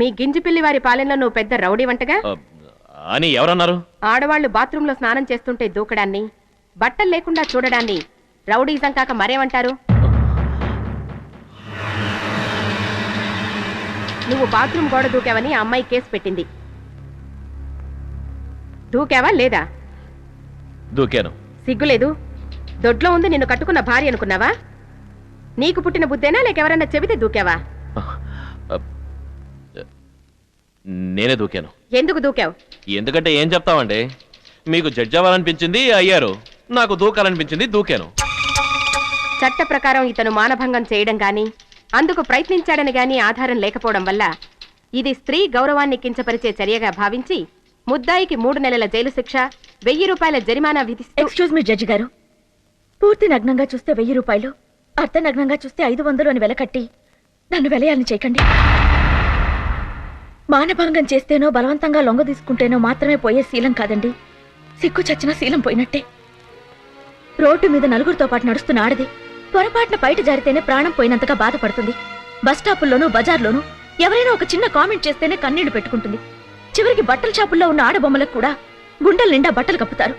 మీ గింజిపిల్లి వారి పాలెంలో నువ్వు పెద్ద రౌడీ వంటగా అని ఎవరన్నారు? ఆడవాళ్లు బాత్రూంలో స్నానం చేస్తుంటే దూకడాన్ని, బట్టలు లేకుండా చూడడాన్ని రౌడీజం కాక మరేమంటారు? నువ్వు బాత్రూం గోడ దూకావని ఆ అమ్మాయి కేసు పెట్టింది. దూకావా లేదా? దూకాను. సిగ్గులేదు? దొడ్లో ఉంది నిన్ను కట్టుకున్న భార్య అనుకున్నావా? నీకు పుట్టిన బుద్ధేనా లేకెవరన్నా చెబితే దూకావా? నేనే దూకాను. ఎందుకు దూకావు? ఎందుకంటే ఏం చెప్తామండి, మీకు జడ్జి అవ్వాలనిపించింది అయ్యారు, నాకు దూకాలనిపించింది దూకాను. చట్ట ప్రకారం ఇతను మానభంగం చేయడం గాని అందుకు ప్రయత్నించాడని గాని ఆధారం లేకపోవడం వల్ల ఇది స్త్రీ గౌరవాన్ని కించపరిచే చర్యగా భావించి ముద్దాయికి 3 నెలల జైలు శిక్ష, 1000 రూపాయల జరిమానా విధిస్తూ. ఎక్స్క్యూజ్ మీ జడ్జి గారు, పూర్తి నగ్నంగా చూస్తే 1000 రూపాయలు, అర్ధ నగ్నంగా చూస్తే 500 అని వెలకట్టి నన్ను వెలయాలని చేయకండి. మానభంగం చేస్తేనో బలవంతంగా లొంగ తీసుకుంటేనో మాత్రమే పోయే శీలం కాదండి, సిగ్గు చచ్చిన శీలం పోయినట్టే. రోడ్డు మీద నలుగురితో పాటు నడుస్తున్న ఆడది పొరపాటున బయట జారితేనే ప్రాణం పోయినంతగా బాధపడుతుంది. బస్టాపుల్లోనూ బజార్లోనూ ఎవరైనా ఒక చిన్న కామెంట్ చేస్తేనే కన్నీళ్లు పెట్టుకుంటుంది. చివరికి బట్టల షాపుల్లో ఉన్న ఆడబొమ్మలకు కూడా గుండెల నిండా బట్టలు కప్పుతారు.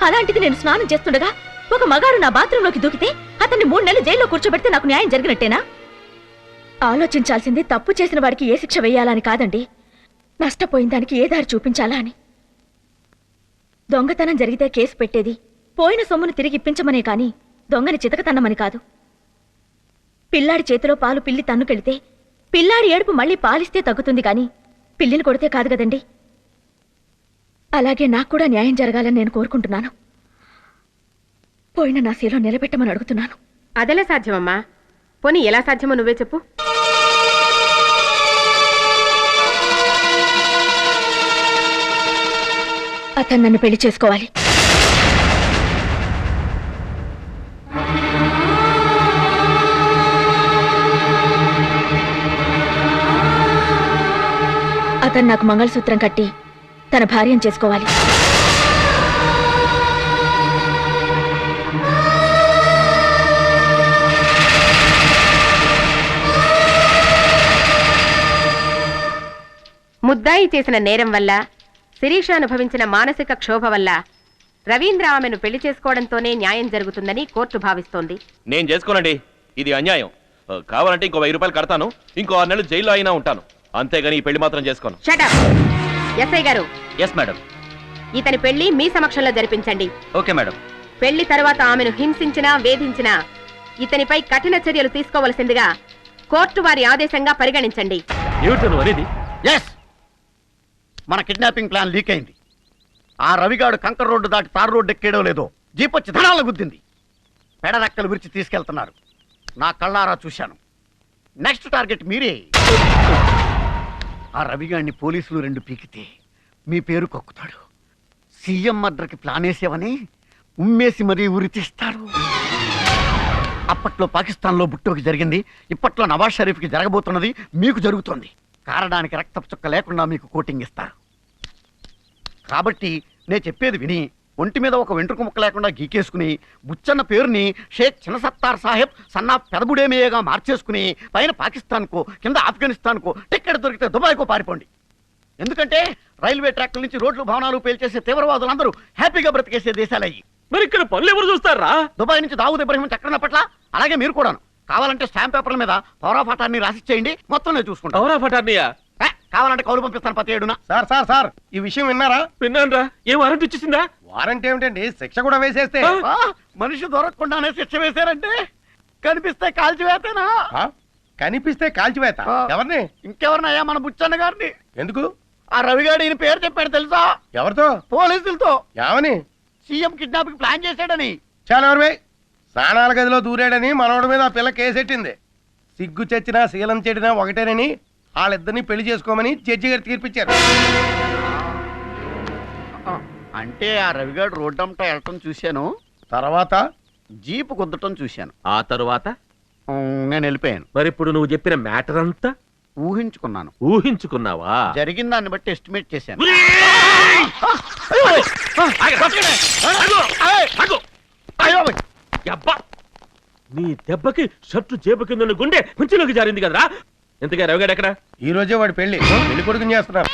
అలాంటిది నేను స్నానం చేస్తుండగా ఒక మగాడు నా బాత్రూంలోకి దూకితే అతన్ని 3 నెలలు జైల్లో కూర్చోబెడితే నాకు న్యాయం జరిగినట్టేనా? ఆలోచించాల్సింది తప్పు చేసిన వాడికి ఏ శిక్ష వేయాలని కాదండి, నష్టపోయిన దానికి ఏ దారి చూపించాలా అని. దొంగతనం జరిగితే కేసు పెట్టేది పోయిన సొమ్మును తిరిగి ఇప్పించమనే కాని దొంగని చితకతన్నమని కాదు. పిల్లాడి చేతిలో పాలు పిల్లి తన్నుకెళితే పిల్లాడి ఏడుపు మళ్లీ పాలిస్తే తగ్గుతుంది కాని పిల్లిని కొడితే కాదు కదండి. అలాగే నాకు కూడా న్యాయం జరగాలని నేను కోరుకుంటున్నాను. పోయిన నా శీలం నిలబెట్టమని అడుగుతున్నాను. అదెలా సాధ్యమమ్మా? పోనీ ఎలా సాధ్యమో నువ్వే చెప్పు. అతను నన్ను పెళ్లి చేసుకోవాలి. అతను నాకు మంగళసూత్రం కట్టి తన భార్యను చేసుకోవాలి. ముద్దాయి చేసిన నేరం వల్ల శిరీష అనుభవించిన మానసిక క్షోభ వల్ల రవీంద్ర ఆమెను పెళ్లి చేసుకోవడంతోనే న్యాయం జరుగుతుందని కోర్టు భావిస్తోంది. నేను చేసుకోనండి, ఇది అన్యాయం. కావాలంటే ఇంకో 1000 రూపాయలు కడతాను, ఇంకో 6 నెలలు జైల్లో అయినా ఉంటాను, అంతేగాని ఈ పెళ్లి మాత్రం చేసుకోను. Shut up. ఎస్ఐ గారు. Yes madam. ఇతని పెళ్లి మీ సమక్షంలో జరిపించండి. Okay madam. పెళ్లి తర్వాత ఆమెను హింసించినా వేధించినా ఇతనిపై కఠిన చర్యలు తీసుకోవలసిందిగా కోర్టు వారి ఆదేశంగా పరిగణించండి. మన కిడ్నాపింగ్ ప్లాన్ లీక్ అయింది. ఆ రవిగాడు కంకర్ రోడ్డు దాటి తార్ రోడ్డు ఎక్కేయడం లేదో జీప్ వచ్చి ధనాల గుద్దింది. పెడరెక్కలు విరిచి తీసుకెళ్తున్నారు. నా కళ్ళారా చూశాను. నెక్స్ట్ టార్గెట్ మీరే. ఆ రవిగాడిని పోలీసులు 2 పీకితే మీ పేరు కక్కుతాడు. సీఎం మర్డర్కి ప్లాన్ వేసేవని ఉమ్మేసి మరీ ఉరి తీస్తారు. అప్పట్లో పాకిస్తాన్లో బుట్టోకి జరిగింది, ఇప్పట్లో నవాజ్ షరీఫ్కి జరగబోతున్నది మీకు జరుగుతోంది. కారడానికి రక్తపు చుక్క లేకుండా మీకు కోటింగ్ ఇస్తారు. కాబట్టి నేను చెప్పేది విని ఒంటి మీద ఒక వెంట్రుక ముక్క లేకుండా గీకేసుకుని బుచ్చన్న పేరుని షేక్ చిన్నసత్తార్ సాహెబ్ సన్నా పెదబుడేమేయగా మార్చేసుకుని పైన పాకిస్తాన్కో కింద ఆఫ్ఘనిస్తాన్కో టిక్కెట్ దొరికితే దుబాయ్కో పారిపోండి. ఎందుకంటే రైల్వే ట్రాక్ల నుంచి రోడ్లు భవనాలు పేల్చేసే తీవ్రవాదులందరూ హ్యాపీగా బ్రతికేసే దేశాలయ్యి. మరి ఇక్కడ పనులు ఎవరు చూస్తారా? దుబాయ్ నుంచి దావూద్ ఇబ్రహీం చక్రం పట్ల అలాగే మీరు కూడాను. కావాలంటే స్టాంప్ పేపర్ల మీద పౌరా ఫటాన్ని రాసిచ్చేయండి, మొత్తం నేను చూసుకుంటా. పౌరా ఫటాన్నియా? కావాలంటే కౌలు పంపిస్తాను 17న. సార్ ఈ విషయం విన్నారా? విన్నాను. ఏం వారెంట్ వచ్చేసిందా? వారెంట్ ఏమిటండి, శిక్ష కూడా వేసేస్తే. మనిషి దొరకకుండానే శిక్ష వేశారంటే కనిపిస్తే కాల్చివేతనా? కనిపిస్తే కాల్చివేత? ఎవరిని? ఇంకెవరినయ్యా, మన బుచ్చన్న గారిని. ఎందుకు? ఆ రవిగాడు ఈయన పేరు చెప్పాడు తెలుసా? ఎవరితో? పోలీసులతో. ఏమని? సీఎం కిడ్నాపింగ్ ప్లాన్ చేశాడని. చాలా ఎవరివై స్నానాల గదిలో దూరాడని మనోడి మీద ఆ పిల్ల కేసెట్టింది. సిగ్గు చచ్చినా శీలం చెడినా ఒకటేనని వాళ్ళిద్దరిని పెళ్లి చేసుకోమని జడ్జి గారు తీర్పిచ్చారు. అంటే ఆ రవిగాడు రోడ్డంతా వెళ్ళటం చూశాను, తర్వాత జీపు కుద్దటం చూశాను. ఆ తరువాత నేను వెళ్ళిపోయాను. మరి ఇప్పుడు నువ్వు చెప్పిన మ్యాటర్ అంతా ఊహించుకున్నాను. ఊహించుకున్నావా? జరిగిన దాన్ని బట్టి ఎస్టిమేట్ చేశాను. నీ దెబ్బకి షర్టు చేప కింద గుండె మంచిలోకి జారింది కదరా. ఇంతగా రవిగాడు ఎక్కడ? ఈ రోజే వాడి పెళ్లి కొడుకుని చేస్తున్నారు.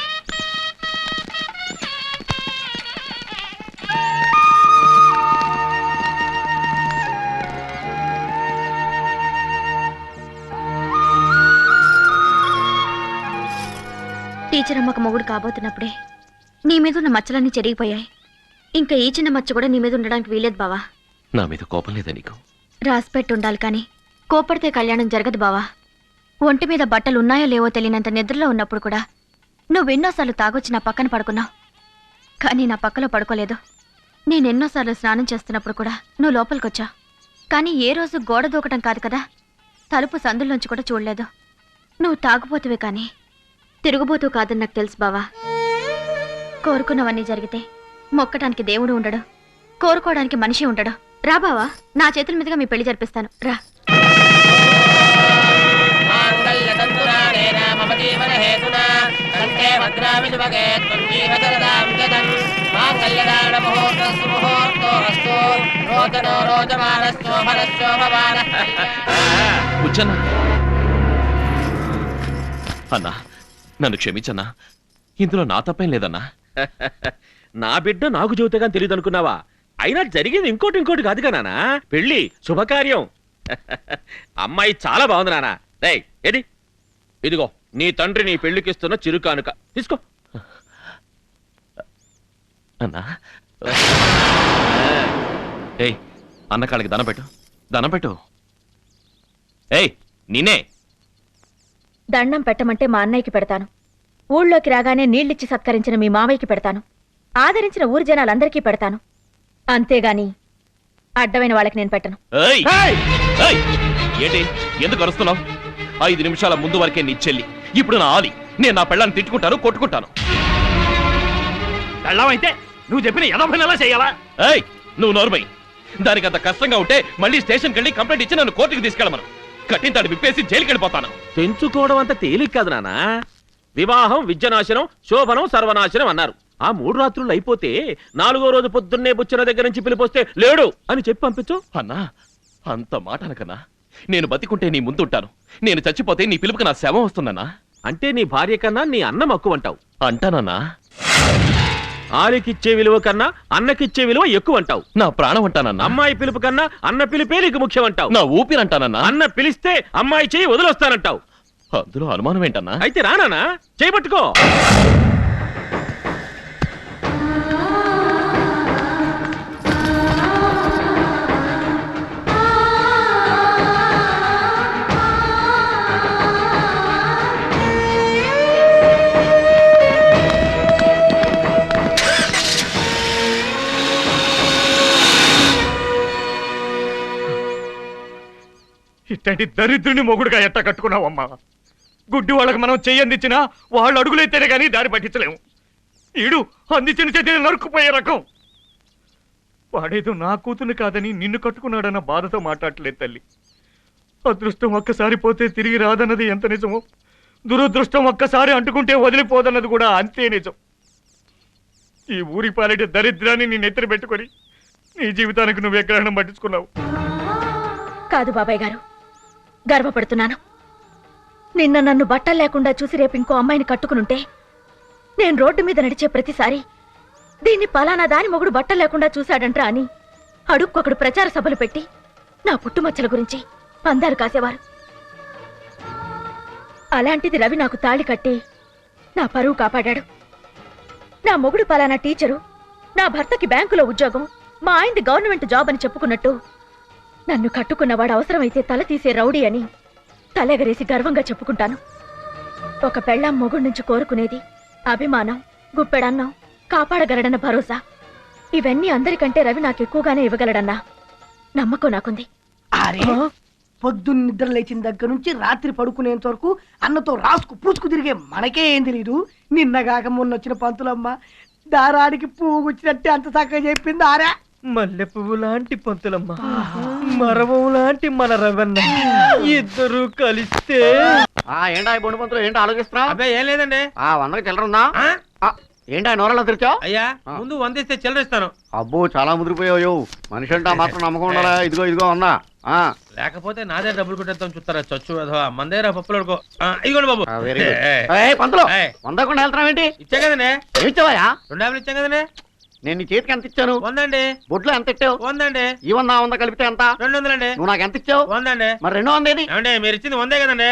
టీచర్ అమ్మకు మొగుడు కాబోతున్నప్పుడే నీ మీద ఉన్న మచ్చలన్నీ చెరిగిపోయాయి. ఇంకా ఈ చిన్న మచ్చ కూడా నీ మీద ఉండడానికి వీలేదు బావా. నా మీద కోపం లేదా నీకు? రాసిపెట్టి ఉండాలి కానీ కోపడితే కళ్యాణం జరగదు బావా. ఒంటి మీద బట్టలు ఉన్నాయో లేవో తెలియనంత నిద్రలో ఉన్నప్పుడు కూడా నువ్వెన్నోసార్లు తాగొచ్చి నా పక్కన పడుకున్నావు, కానీ నా పక్కలో పడుకోలేదు. నేనెన్నోసార్లు స్నానం చేస్తున్నప్పుడు కూడా నువ్వు లోపలికొచ్చావు, కానీ ఏ రోజు గోడ దూకటం కాదు కదా, తలుపు సందుల్లోంచి కూడా చూడలేదు. నువ్వు తాగుపోతువే కానీ తిరుగుబోతూ కాదని నాకు తెలుసు బావా. కోరుకున్నవన్నీ జరిగితే మొక్కటానికి దేవుడు ఉండడు, కోరుకోవడానికి మనిషి ఉండడు. రా బావా, నా చేతుల మీదుగా మీ పెళ్లి జరిపిస్తాను. రా. అన్నా, నన్ను క్షమించన్నా, ఇందులో నా తప్పేం లేదన్నా. నా బిడ్డ నాకు చెబుతాగా తెలియదు అనుకున్నావా? అయినా జరిగింది ఇంకోటి కాదుగా నానా, పెళ్లి శుభకార్యం. అమ్మాయి చాలా బాగుంది నానా. రేయ్ ఏది, ఇదిగో నీ తండ్రి నీ పెళ్లికిస్తున్న చిరు కానుక, తీసుకో. అన్నా, ఏయ్ అన్న కాళ్ళకి దండం పెట్టు, దండం పెట్టు. ఏయ్ నేనే దండం పెట్టమంటే మా అన్నయ్యకి పెడతాను, ఊళ్ళోకి రాగానే నీళ్ళిచ్చి సత్కరించిన మీ మావయ్యకి పెడతాను, ఆదరించిన ఊరి జనాలందరికీ పెడతాను. అంతేగాని అడ్డమైన వాళ్ళకి నేను పెట్టను. ఏయ్ ఏయ్ ఏంటి, ఎందుకు అరుస్తున్నావు? 5 నిమిషాల ముందు వరకే నీ చెల్లి, ఇప్పుడు నా ఆలి. నేను నా పెళ్ళాన్ని తిట్టుకుంటాను, కొట్టుకుంటాను. పెళ్ళమైతే నువ్వు చెప్పిన 80 నెలలా చేయాలా? ఏయ్ నువ్వు నోర్మై. దానికి అంత కష్టంగా ఉంటే మళ్ళీ స్టేషన్కి వెళ్ళి కంప్లైంట్ ఇచ్చి నన్ను కోర్టుకి తీసుకెళ్ళమను. కట్టింతాడు విప్పేసి జైలుకి వెళ్ళిపోతాను. తెంచుకోవడం అంత తేలిక కాదు నానా. వివాహం విద్యనాశనం, శోభనం సర్వనాశనం అన్నారు. ఆ 3 రాత్రులు అయిపోతే 4వ రోజు పొద్దున్నే బుచ్చన దగ్గర నుంచి పిలిపోస్తే లేడు అని చెప్పి పంపించు. అన్నా, అంత మాట అనకన్నా. నేను బతికుంటే నీ ముందుంటాను, నేను చచ్చిపోతే నీ పిలుపుకి నా శవం వస్తుందన్నా. అంటే నీ భార్య కన్నా నీ అన్న మక్కువ అంటావు. అంటానన్నా. ఆలికిచ్చే విలువ కన్నా అన్నకిచ్చే విలువ ఎక్కువ అంటావు. నా ప్రాణం అంటానన్నా. అమ్మాయి పిలుపు కన్నా అన్న పిలిపే నీకు ముఖ్యం అంటావు. నా ఊపిరంటానన్నా. అన్న పిలిస్తే అమ్మాయి చెయ్యి వదిలొస్తానంటావు. అందులో అనుమానం ఏంటన్నా? అయితే రానా, చేయబట్టుకో. ఇట్లాంటి దరిద్రుని మొగుడుగా ఎట్ట కట్టుకున్నావమ్మా? గుడ్డి వాళ్ళకి మనం చెయ్యందిచ్చినా వాళ్ళు అడుగులైతేనే కానీ దారి పట్టించలేము. ఈడు అందించిన చేతిని నరుక్కుపోయే రకం. వాడేదో నా కూతురు కాదని నిన్ను కట్టుకున్నాడన్న బాధతో మాట్లాడలేదు తల్లి. అదృష్టం ఒక్కసారి పోతే తిరిగి రాదన్నది ఎంత నిజమో, దురదృష్టం ఒక్కసారి అంటుకుంటే వదిలిపోదన్నది కూడా అంతే నిజం. ఈ ఊరి పాలెటి దరిద్రాన్ని నీ నెత్తిన పెట్టుకొని నీ జీవితానికి నువ్వే గ్రహణం పట్టించుకున్నావు. కాదు బాబాయ్ గారు, గర్వపడుతున్నాను. నిన్న నన్ను బట్టలు లేకుండా చూసి రేపు ఇంకో అమ్మాయిని కట్టుకునుంటే నేను రోడ్డు మీద నడిచే ప్రతిసారి దీన్ని పలానా దాని మొగుడు బట్టలు లేకుండా చూశాడంట్రా అని అడుక్కొకడు ప్రచార సభలు పెట్టి నా పుట్టుమచ్చల గురించి పందాలు కాసేవారు. అలాంటిది రవి నాకు తాళి కట్టి నా పరువు కాపాడాడు. నా మొగుడు పలానా టీచరు, నా భర్తకి బ్యాంకులో ఉద్యోగం, మా ఆయనది గవర్నమెంట్ జాబ్ అని చెప్పుకున్నట్టు నన్ను కట్టుకున్నవాడు అవసరమైతే తల తీసే రౌడీ అని తలెగరేసి గర్వంగా చెప్పుకుంటాను. ఒక పెళ్ళాం మొగుడు నుంచి కోరుకునేది అభిమానం, గుప్పెడన్నం, కాపాడగలడన్న భరోసా. ఇవన్నీ అందరికంటే రవి నాకు ఎక్కువగానే ఇవ్వగలడన్నా నమ్మకం నాకుంది. పొద్దున్న నిద్ర లేచిన దగ్గర నుంచి రాత్రి పడుకునేంత వరకు అన్నతో రాసుకు పూసుకు తిరిగే మనకే ఏం తెలీదు. నిన్నగాక మొన్న వచ్చిన పంతులమ్మ దారానికి పువ్వు గుచ్చినట్టే అంత చక్కగా చెప్పింది. ఆరా మల్లె పువ్వు లాంటి పంతులమ్మ, మరవం లాంటి మన రవన్న ఇద్దరు కలిస్తే. ఏంటా బొండు పంతులు, ఏంటో ఆలోచిస్తున్నా? అబ్బాయి ఏం లేదండి. 100కి చిల్లరుందా? ఏంటా నోరలా తెరిచావు? అయ్యా ముందు 100 ఇస్తే చిల్లరిస్తాను. అబ్బో చాలా ముదిరిపోయావు. మనిషి అంటే మాత్రం నమ్మకం ఉండాలా? ఇదిగో ఇదిగో ఉందా? ఆ, లేకపోతే నాదే డబ్బులు కొట్టేద్దాం చూస్తారా చచ్చు అథవా మందేరా పప్పులు అడుకో ఇగోండి బాబు ఆ, వెరీ గుడ్. ఏయ్, పంతులు ఏయ్. వందకుండా వెళ్తున్నావేంటి? ఇచ్చా కదండి ఏమిచ్చావా? 2 యాభలు ఇచ్చాం కదండి నేను నీ చేతికి ఎంత ఇచ్చాను? 100 అండి. బొడ్లో ఎంత ఇచ్చావు? 100 అండి. ఈ 100 ఆ 100 కలిపితే ఎంత? 200 అండి. నువ్వు నాకు ఎంత ఇచ్చావు? 100 అండి. మరి 200 ఏది? ఏమండి మీరు ఇచ్చింది 100 కదండి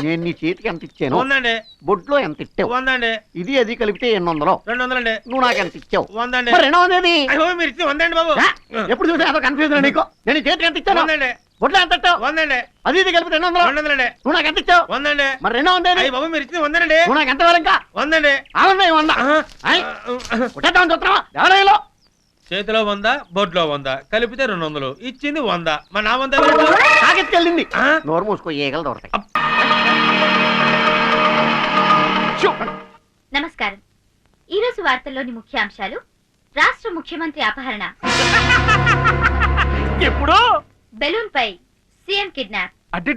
నేను నీ చేతికి ఎంత ఇచ్చాను? 100 అండి. బొడ్లో ఎంత ఇచ్చావు? 100 అండి. ఇది అది కలిపితే 800. 200 అండి. నువ్వు నాకు ఎంత ఇచ్చావు? 100 అండి. మరి 200 ఏది? అయ్యో మీరు ఇచ్చింది 100 అండి బాబు. ఎప్పుడు చూసా అదో కన్ఫ్యూజన్ నీకు. నేను నీ చేతికి ఎంత ఇచ్చాను? 100 అండి. బొడ్లో ఎంత ఇచ్చావు? 100 అండి. అది ఇది కలిపితే 200. 200 అండి. నువ్వు నాకు ఎంత ఇచ్చావు? 100 అండి. మరి 200 ఏది? అయ్య బాబు మీరు ఇచ్చింది 100 అండి. నువ్వు నాకు ఎంత ఇవ్వాలి ఇంకా? 100 అండి. ఆనంద 100 కొట్టేద్దాం చూస్తున్నావా? ఎవరైనా చేతిలో 100 బొడ్లో 100 కలిపితే 200 ఇచ్చింది 100 మరి నా 100 ఎవరు? తాకెత్తుకెళ్ళింది. నోరు మూసుకో, ఏగలు దొరతాయి. నమస్కారం. ఈ రోజు వార్తల్లోని ముఖ్యాంశాలు: రాష్ట్ర ముఖ్యమంత్రి అపహరణ, ఎప్పుడు బెలూన్ పై సీఎం కిడ్నాప్, అడ్డి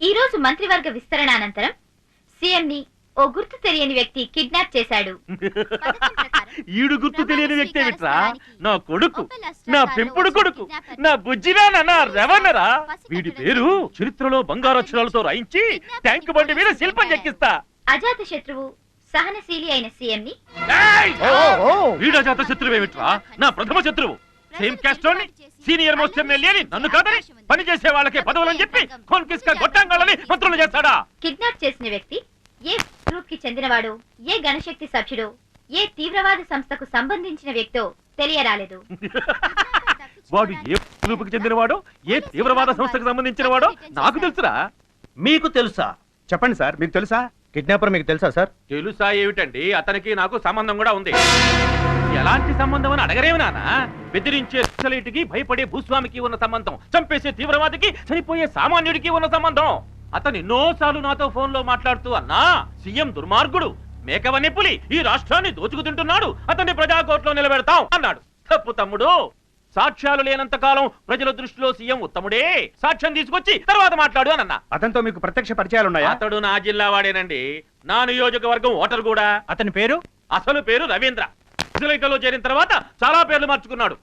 ఈ రోజు మంత్రివర్గ విస్తరణ అనంతరం సీఎం ని ఓ గుర్తు తెలియని వ్యక్తి కిడ్నాప్ చేశాడు. ఈడు గుర్తు తెలియని వ్యక్తి ఏమిట్రా? నా కొడుకు, నా పెంపుడు కొడుకు, నా బుజ్జిరా, నా రెవన్నరా. వీడి పేరు చరిత్రలో బంగారక్షరాలతో రాయించి ట్యాంక్ బండి మీద శిల్పం చెక్కిస్తా. అజాత శత్రువు, సహనశీలి అయిన సీఎం ని వీడు అజాత శత్రువు ఏమిట్రా? నా ప్రథమ శత్రువు. సేమ్ క్యాస్ట్ వాడిని, సీనియర్ మోస్ట్ ఎమ్మెల్యే అని నన్ను కాదని పని చేసే వాళ్ళకే పదవులని చెప్పి కొన్కిస్కా గొట్టంగాలని మంత్రులు చేస్తాడా? కిడ్నాప్ చేసిన వ్యక్తి ఏ గ్రూప్ కి చెందినవాడు, ఏ గణశక్తి సభ్యుడు, ఏ తీవ్రవాద సంస్థకు సంబంధించిన వ్యక్తో తెలియరాలేదు. వాడు ఏ గ్రూపుకి చెందినవాడో, ఏ తీవ్రవాద సంస్థకు సంబంధించిన వాడో నాకు తెలుసురా. మీకు తెలుసా? చెప్పండి సార్, మీకు తెలుసా? కిడ్నాపర్ మీకు తెలుసా సార్? తెలుసా ఏమిటండి? అతనికి నాకు సంబంధం కూడా ఉంది. ఎలాంటి సంబంధం అని అడగరేమి నాన్న? బెదిరించే సొసైటీకి భయపడే భూస్వామికి ఉన్న సంబంధం, చంపేసే తీవ్రవాదికి చనిపోయే సామాన్యుడికి ఉన్న సంబంధం. అతను ఎన్నోసార్లు నాతో ఫోన్ లో మాట్లాడుతూ అన్నా, సీఎం దుర్మార్గుడు, మేకవన్నీ పులి, ఈ రాష్ట్రాన్ని దోచుకు తింటున్నాడు, అతన్ని ప్రజాకోర్టులో నిలబెడతాం అన్నాడు. తప్పు తమ్ముడు. సాక్ష్యాలు లేనంత కాలం ప్రజల దృష్టిలో సీఎం ఉత్తముడే. సాక్ష్యం తీసుకొచ్చి తర్వాత మాట్లాడు అని అన్నా. అతనితో మీకు ప్రత్యక్ష పరిచయాలు ఉన్నాయా? అతడు నా జిల్లా వాడేనండి. నా నియోజకవర్గం ఓటర్ కూడా. అతని పేరు? అసలు పేరు రవీంద్ర. లో చేరిన తర్వాత చాలా పేర్లు మార్చుకున్నాడు.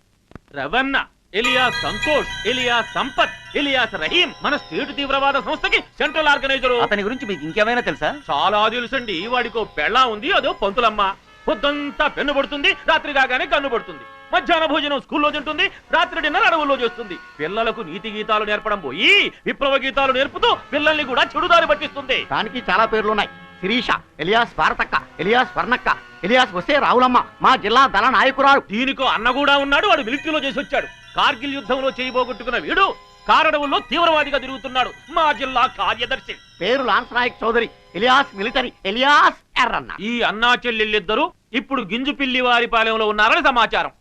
Ravanna, alias Santosh, alias Sampath, alias Rahim. మన స్టేట్ తీవ్రవాద సంస్థకి సెంట్రల్ ఆర్గనైజరు. అతని గురించి మీకు ఇంకేమైనా తెలుసా? చాలా తెలుసండి. వాడికో పెళ్ళా ఉంది, అదో పంతులమ్మ. పొద్దంతా పెన్ను పడుతుంది, రాత్రి కాగానే కన్ను పడుతుంది. మధ్యాహ్న భోజనం స్కూల్లో తింటుంది, రాత్రి డిన్నర్ అడవుల్లో చేస్తుంది. పిల్లలకు నీతి గీతాలు నేర్పడం పోయి విప్లవ గీతాలు నేర్పుతూ పిల్లల్ని కూడా చెడుదారి పట్టిస్తుంది. దానికి చాలా పేర్లున్నాయి. Sirisha, alias Bharatakka, alias వర్ణక్క, alias వస్తే రావులమ్మ, మా జిల్లా దళ నాయకురాలు. దీనికో అన్న కూడా ఉన్నాడు. వాడు మిలిటరీలో చేసి వచ్చాడు. కార్గిల్ యుద్ధంలో చేయబోగొట్టుకున్న వీడు కారడవుల్లో తీవ్రవాదిగా తిరుగుతున్నాడు. మా జిల్లా కార్యదర్శి. పేరు lance Naik Chaudhary, alias military, alias Erranna. ఈ అన్నా చెల్లెళ్ళిద్దరూ ఇప్పుడు గింజుపిల్లి వారి పాలెంలో ఉన్నారని సమాచారం.